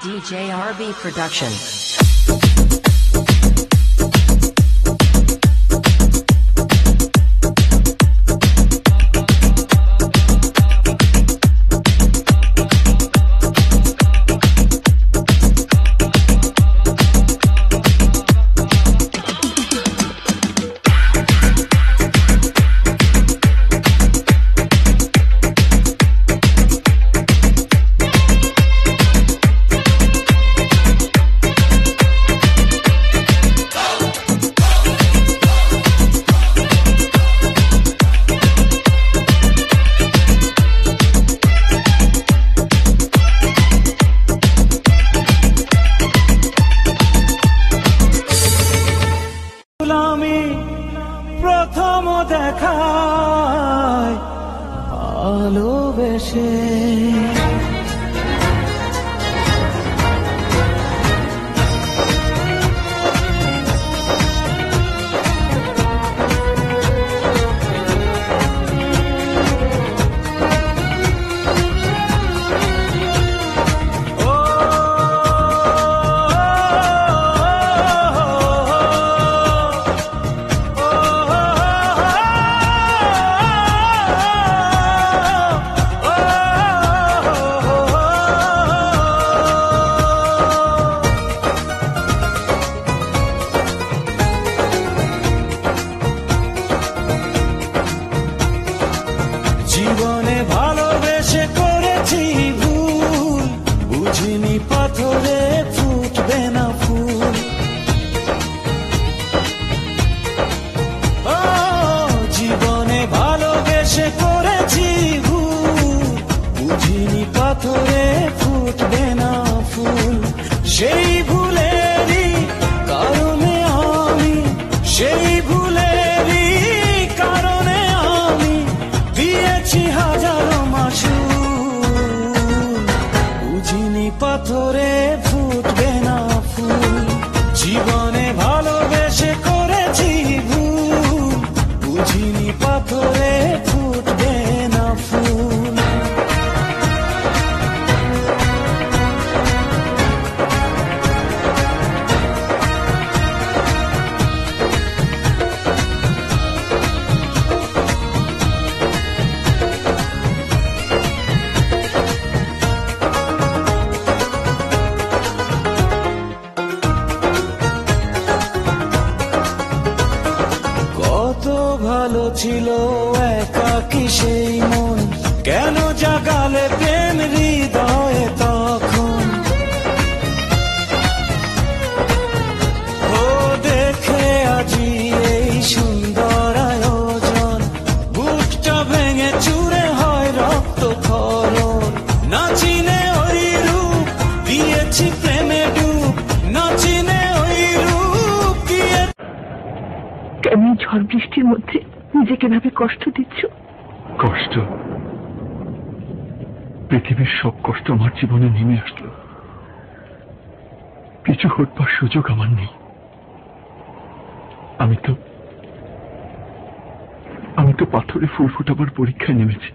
DJ RB Production. প্রথম দেখায় ভালোবেসে জীবনে ভালোবেসে করেছি ভুল, বুঝিনি পাথরে ফুটবে না ফুল। ও জীবনে ভালোবেসে করেছি ভুল, বুঝিনি পাথরে ফুটবে না ফুল। সেই ভুলেরই কারণে আমি, সেই ভুলেরই কারণে আমি দিয়েছি হাজারো মাসুল, বুঝিনি পাথরে ফুটবে না ফুল। জীবনে ভালোবেসে করেছি ভুল, বুঝিনি পাথরে ফুটবে না ফুল। কত ভালো ছিল একাকী সেই মন, কেন জাগালে প্রেম হৃদয়ে তখন। ও দেখে আজি এই সুন্দর আয়োজন, বুকটা ভেঙে চুরে হয় রক্ত খরণ। না চিনে ওই রূপ দিয়েছি প্রেমে ডুব, না চিনে ওই রূপ দিয়ে। কেন ঝড় বৃষ্টির মধ্যে নিজেকে ভাবে কষ্ট দিচ্ছ? কষ্ট? পৃথিবীর সব কষ্ট আমার জীবনে নেমে আসলো, কিছু ঘটবার সুযোগ আমার নেই। আমি তো পাথরে ফুল ফোটাবার পরীক্ষায় নেমেছি।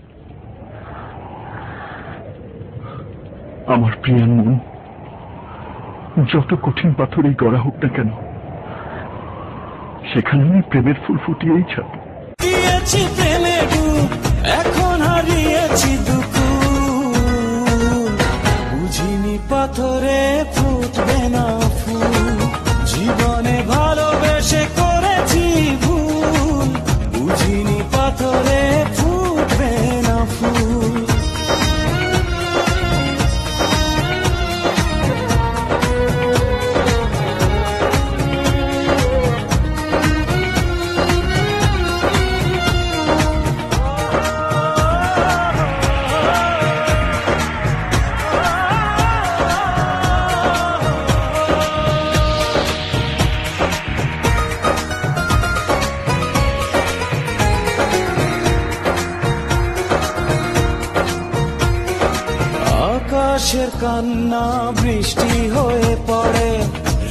আমার প্রিয়ার মন যত কঠিন পাথরেই গড়া হোক না কেন, সেখানে আমি প্রেমের ফুল ফুটিয়েই ছাড়ব। দিয়েছি প্রেমে ডুব, এখন হারিয়েছি দুকুল, বুঝিনি পাথরে ফুটবে না ফুল। জীবনে ভালোবেসে করেছি ভুল, বুঝিনি পাথরে ফুটবে না ফুল। আকাশের কান্না বৃষ্টি হয়ে পড়ে,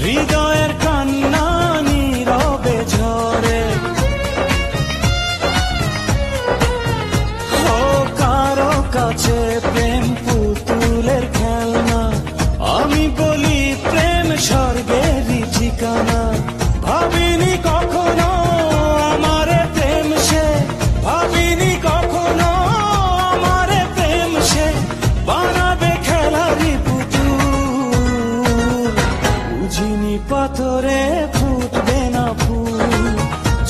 হৃদয়ের কান্না নীরবে ঝরে। ও কারো কাছে প্রেম পুতুলের খেলনা, আমি পাথরে ফুটবে না ফুল,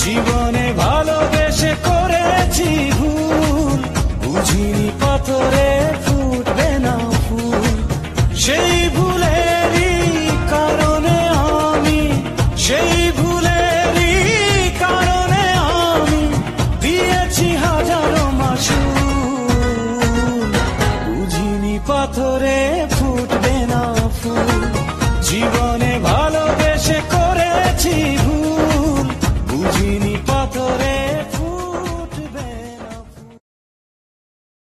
জীবনে ভালোবেসে করেছি ভুল, বুঝিনি পাথরে ফুটবে না ফুল। সেই ভুলেরই কারণে আমি, সেই ভুলেরই কারণে আমি দিয়েছি হাজারো মাসুল।